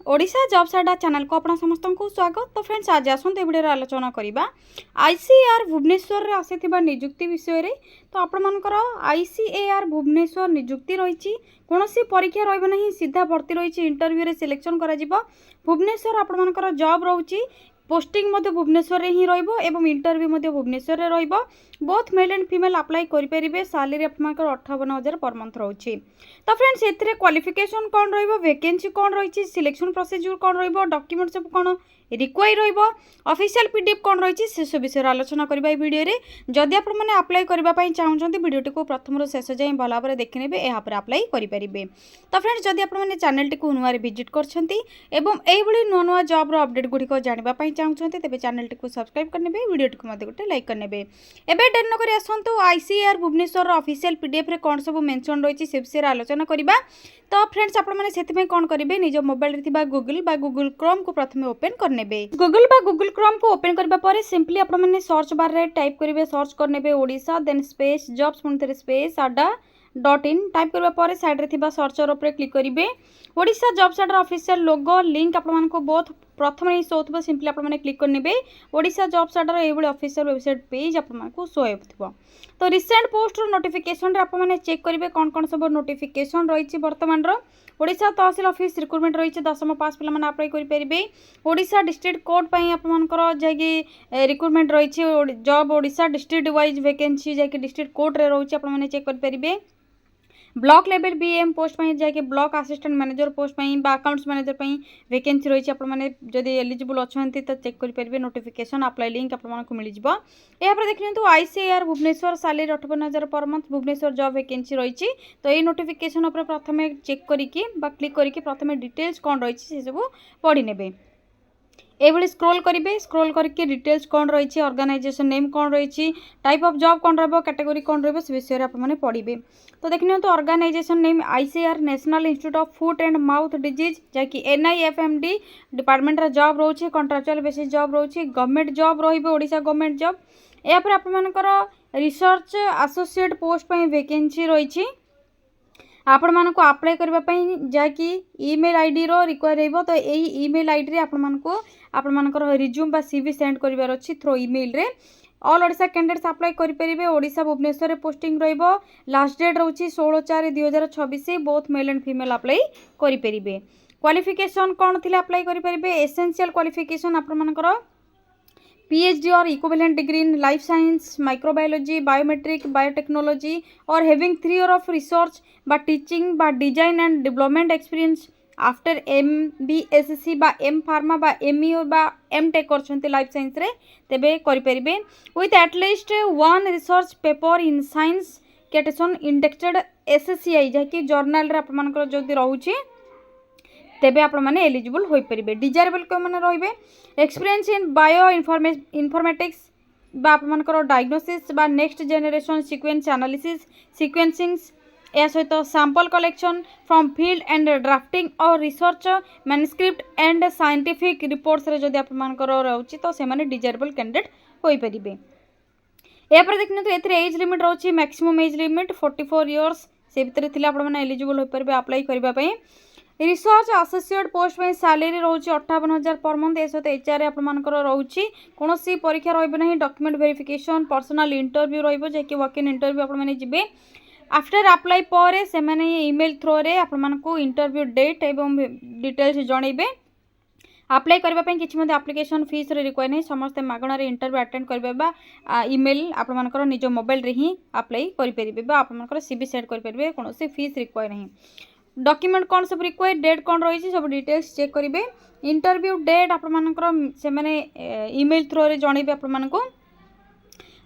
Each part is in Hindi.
ओडिशा जॉब्स अड्डा चैनल को अपना समस्त को स्वागत। तो फ्रेंड्स आज आसते वीडियो आलोचना करवा आईसीएआर भुवनेश्वर रे आसीथिबा नियुक्ति विषय रे। तो आपण मानकर आईसीएआर भुवनेश्वर नियुक्ति रही कौन परीक्षा रही नहीं, सीधा भर्ती रही इंटरव्यू रे सिलेक्शन करा जिवो। भुवनेश्वर आपण मानकर जॉब रोची, पोस्टिंग मध्य भुवनेश्वर रे ही रहिबो एवं इंटरव्यू मध्य भुवनेश्वर रे रहिबो। Both male and female apply करि परिबे। सैलरी आपनकर 58,000 पर मंथ रहउची। तो फ्रेंड्स एथिरे क्वालिफिकेशन कोन रहिबो, वैकेंसी कोन रहिची, सिलेक्शन प्रोसीजर कोन रहिबो, डॉक्यूमेंट सब कोन रिक्वायर रहिबो, ऑफिशियल पीडीएफ कोन रहिची से सब विषय आलोचना करबा ए वीडियो रे। जदि आपण माने अप्लाई करबा पई चाहउछन्ती वीडियोटी को प्रथम रो शेष जाय भला भाबरे देखि नेबे, एहा पर अप्लाई करि परिबे। तो फ्रेंड्स जदि आपण माने चैनल टी को नुवा रे विजिट करछन्ती एवं एई भली नुवा नुवा जॉब रो अपडेट गुडी को जानिबा पई चाहउछन्ती तेबे चैनल टी को सब्सक्राइब करनेबे, वीडियो टी को मते गोटे लाइक करनेबे। एबे डेर न करी आसंतु आईसीएआर भुवनेश्वर ऑफिशियल पीडीएफ रे कोन सब मेंशन रहिची से विषय आलोचना करबा। तो फ्रेंड्स आपण माने सेति में कोन करिवे, निज मोबाइल रे थिबा गूगल बा गूगल क्रोम को प्रथमे ओपन करनेबे। गूगल बा गूगल क्रोम को ओपन करबा परे सिंपली आपण माने सर्च बार रे टाइप करिवे, सर्च करनेबे ओडिशा देन स्पेस जॉब्स पुनते स्पेस अड्डा .in टाइप करबा परे साइड रे थिबा सर्चर ऊपर क्लिक करिवे। Odisha jobs Adda official logo link आपण मानको बहुत प्रथम ही शो थबो, सिंपली आपण माने क्लिक करनेबे। ओडिशा जॉब्स अड्डा एबे ऑफिशियल वेबसाइट पेज आपण मानको शो हेबथबो। तो रिसेंट पोस्ट नोटिफिकेशन रे आपण माने चेक करिवे कोन कोन सब नोटिफिकेशन रहिछि वर्तमान रो। ओडिशा तहसील ऑफिस रिक्रूटमेंट रही 10th पास पिला माने अप्लाई करि परिबे। ओडिशा डिस्ट्रिक्ट कोड पई आपण मानकर जाकी रिक्रूटमेंट रही job Odisha district wise vacancy जाकी डिस्ट्रिक्ट कोड रे रही आपण माने चेक करि परिबे। ब्लॉक लेवल बीएम पोस्ट पई जाके ब्लॉक असिस्टेंट मैनेजर पोस्ट पई बा अकाउंट्स मैनेजर पई वैकेंसी रही आपण माने जदी एलिजिबल अछंती तो चेक करि परिबे। नोटिफिकेशन अप्लाई लिंक आपण मानको मिलि जिवो। एहा पर देखिनतु ICAR Bhubaneswar salary 58,000 per month Bhubaneswar job vacancy रही। तो ये नोटिफिकेशन ऊपर प्रथमे चेक करिकि बा क्लिक करिकि प्रथमे डिटेल्स कोन रही से सब पढि नेबे। एभली स्क्रोल करेंगे, स्क्रोल करके डिटेल्स कौन रही, ऑर्गेनाइजेशन नेम कौन रही, टाइप ऑफ जॉब कौन रहा, कैटेगरी कौन रहा से विषय आपने पढ़े। तो देखिए तो organization name ICAR national institute of foot and mouth disease जैकि NIFMD डिपार्टमेंट जॉब रोचे, कॉन्ट्रैक्चुअल बेसिस जॉब रोचे, गवर्नमेंट जॉब रही ओडिशा गवर्नमेंट जॉब। या पर आपनकर रिसर्च एसोसिएट पोस्ट पे वैकेंसी रही आपण मानको अप्लाई करबा पई जाकी ईमेल आईडी रो रिक्वायर हेबो। तो एही ईमेल आईडी रे आपण मानकर रिज्यूम बा सीवी सेंड करिवार अछि थ्रू ईमेल रे। ऑल ओडिशा कैंडिडेट्स अप्लाई करि परिबे। ओडिशा भुवनेश्वर रे पोस्टिंग रहिबो। लास्ट डेट रहउछि 16/4/2026। Both male and female apply करि परिबे। क्वालिफिकेशन कोन थिले अप्लाई करि परिबे। एसेंशियल क्वालिफिकेशन आपण मानकर PhD और equivalent degree in life science, microbiology, biometric, biotechnology और हैविंग 3 years ऑफ रिसर्च बा टीचिंग बा design and development experience after MBSc बा M फार्मा बा ME बा M.Tech करछन्ते लाइफ साइंस रे तेबे करि परिबे। With at least 1 research paper in science citation indexed SSCI जैकि जर्नल रे आपनकर जदी रहउछि तेबे आपण माने एलिजिबल होई परिबे। डिजायरेबल को माने रहिबे एक्सपीरियंस इन बायो इन्फॉर्मेटिक्स बा आपण मानकर डायग्नोसिस बा next generation sequence analysis sequencing या सहित sample collection from field and drafting और research manuscript and scientific reports रे जदी आपण मानकर रहउछि तो से माने डिजायरेबल कैंडिडेट होई परिबे। या पर देखिन तो एथरे एज लिमिट रहउछि मैक्सिमम एज लिमिट 44 इयर्स से भीतर थिला आपण माने एलिजिबल होई परिबे अप्लाई करबा पई। रिसर्च एसोसिएट पोस्ट में सैलरी रोचे 58,000 पर मंथ। ए सहित HR आपनकर रोचे कौन परीक्षा रही ना, डॉक्यूमेंट वेरिफिकेशन पर्सनल इंटरव्यू रही जैकि वॉक इन इंटरव्यू आपने जी। आफ्टर अप्लाई पर से ईमेल थ्रो रे आपको इंटरव्यू डेट एवं डिटेल्स जनइबे। अप्लाई करने किसी एप्लिकेशन फीस रिक्वायर नहीं, समस्त मागणार इंटरव्यू अटेंड करबा ईमेल आपनकर निज मोबाइल रे ही अप्लाई करेंगे आपनकर CV सेंड करेंगे, कौन फीस रिक्वायर नहीं। डॉक्यूमेंट कौन सब रिक्वायर डेट कौन रही सब डिटेल्स चेक करेंगे। इंटरव्यू डेट आपनकर से माने ईमेल थ्रो रे जनइबे आपको।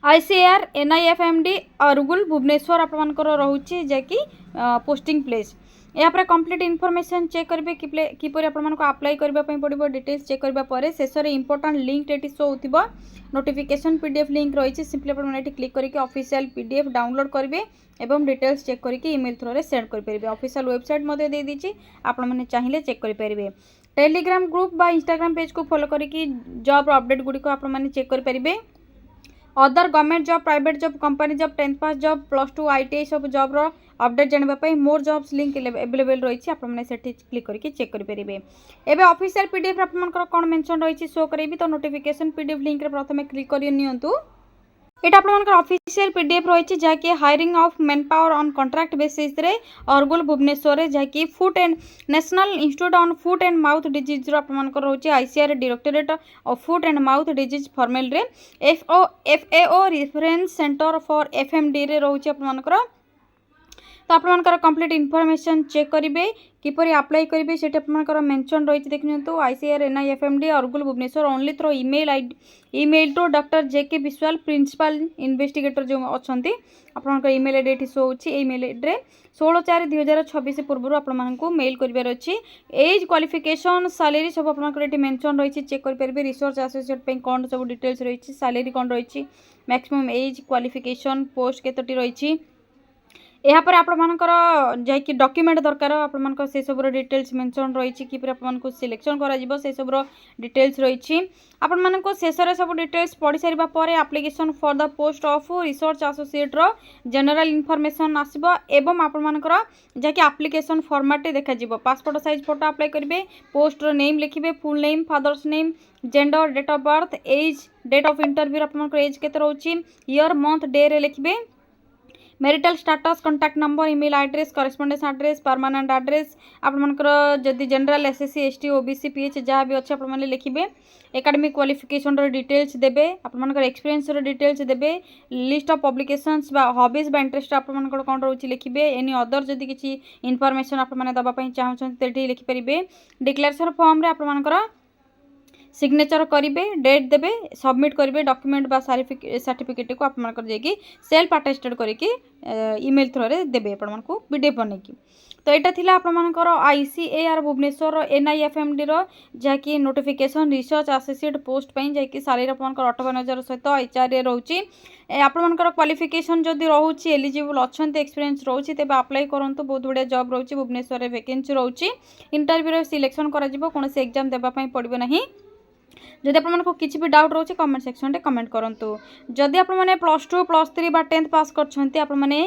आईसीएआर NIFMD अरुगुल भुवनेश्वर आपनकर रहउछि जैकि पोस्टिंग प्लेस। या पर कंप्लीट इन्फॉर्मेशन चेक करेंगे किपर आपको अप्लाई करने पड़ो। डिटेल्स चेक करबा परे शेष में इंपोर्टेंट लिंक ये शो होथिबो। नोटिफिकेशन PDF लिंक रही सिंपली आपने क्लिक करके ऑफिशियल PDF डाउनलोड करेंगे एवं डिटेल्स चेक करके ईमेल थ्रो रे सेंड करेंगे। ऑफिशियल वेबसाइट मध्य दे दीची आपण माने चाहिए चेक करेंगे। टेलीग्राम ग्रुप बा इंस्टाग्राम पेज को फॉलो करके जॉब अपडेट गुडी को आपण माने चेक करेंगे। Other government job, private job, company job, 10th पास जॉब, +2 ITI सब जॉब रो अपडेट जानापी मोर जॉब्स लिंक अवेलेबल रही आपने क्लिक करके चेक करेंगे। एवं ऑफिशियल पीडीएफ आपंकर कौन मेंशन रही शो करेंगे तो नोटिफिकेशन पीडीएफ लिंक प्रथम क्लिक कर नियंतु। एटा आपनकर ऑफिशियल पीडीएफ रही जहाँकि hiring of man power on contract basis रे अर्गुल भुवनेश्वर रे जहाँकि foot and national institute on foot and mouth disease रो आपनकर रही ICAR directorate of foot and mouth disease formerly रे FAO reference centre for FMD रे रही आपनकर। तो आपनकर कंप्लीट इनफॉरमेशन चेक करेंगे किपर अप्लाई करेंगे से मेंशन रही देखिए ICAR NIFMD Arugul Bhubaneswar only through email to doctor JK Biswal principal investigator जो अच्छा आपंकर ईमेल आईडी ये शो होची ईमेल आईडी 16/4/2026 पूर्व आपको मेल कर अच्छी। एज क्वालिफिकेशन सैलरी सब आपंकर मेंशन रही चेक करेंगे। रिसर्च एसोसिएट कौन सब डिटेल्स रही सैलरी कौन रही मैक्सिमम एज क्वालिफिकेशन पोस्ट केतोटी रही यापर आपंकर जैकि डॉक्यूमेंट दरकार आप से सब डिटेल्स मेंशन रही कि आपको सिलेक्शन करा से सब डिटेल्स रही आपको शेष सब डिटेल्स पढ़ी सारा पर application for the post of research associate रो जनरल इनफॉरमेशन आसबो एवं आपंकर जैकि एप्लिकेशन फॉर्मेट देखा पासपोर्ट साइज फोटो अप्लाई करेंगे पोस्ट रो नेम लिखिबे full name father's name gender date of birth age date of interview आपंकर एज केते रोची ईयर मंथ डे रे लिखिबे marital status contact number email address correspondence address permanent address आपंकर जदि general SSC ST OBC PH जहाँ भी अच्छे आपने लिखिए एकेडमिक क्वालिफिकेशन डिटेल्स देबे आपंकर एक्सपीरियंस डिटेल्स देबे list of publications hobbies interest आपंकर कौन रोचे लिखिए एनी अदर जदि किसी इनफॉरमेशन आपने दवाई चाहते लिखिपारे डिक्लेरेशन फॉर्म रे आपंकर सिग्नेचर करेंगे डेट देवे सबमिट करेंगे डॉक्यूमेंट बा सर्टिफिकेट को आपंकर जाकि सेल्फ अटेस्टेड करके ईमेल थ्रो रे देवे आपको पीडीएफ बनैकी। तो यहाँ थी आपंकर आईसीएआर भुवनेश्वर एनआईएफएमडी रो जहाँकि नोटिफिकेशन रिसर्च एसोसिएट पोस्ट जैकि सैलरी आपंकर 58,000 सहित एचआर रोचे आपंकर क्वालिफिकेशन जदि रोचे एलिजिबल अच्छा एक्सपीरियंस रोचे तेज अप्लाई करूँ बहुत बढ़िया जॉब रोचे भुवनेश्वर वैकेंसी रोचे इंटरव्यू सिलेक्शन कौन एग्जाम देवाई पड़ो ना। जदि आपको किसी भी डाउट रोचे कमेंट सेक्शन में कमेंट करूँ। जदि आपने +2 +3 बा 10th पास करछंती आपने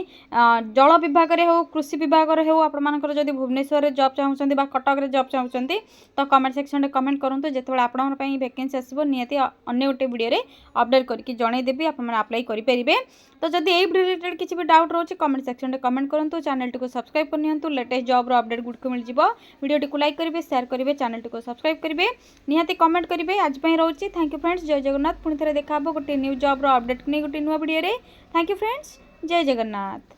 जल विभाग रे हो कृषि विभाग रे हो आपनकर जदि भुवनेश्वर जॉब चाहूँगी कटक रे जॉब चाहूँगी तो कमेंट सेक्शन में कमेंट करूँ जिते आपंप वैकेंसी आसो निहाती अन्य गोटे वीडियो अपडेट करके जनईदेवी आपने अप्लाई करेंगे। तो जदि ये वीडियो रिलेटेड किसी भी डाउट रोचे कमेंट सेक्शन में कमेंट करूँ। चैनल को सब्सक्राइब करनी लेटेस्ट जॉब अपडेट गुड़िक मिल वीडियो को लाइक करेंगे शेयर करेंगे चैनल को सब्सक्राइब करेंगे निहाती कमेंट करेंगे। आज रोचे थैंक यू फ्रेंड्स जय जगन्नाथ पुणी थे देखा गोटे न्यू जॉब अपडेट नहीं गोटे नुआ वीडियो। थैंक यू फ्रेंड्स जय जगन्नाथ।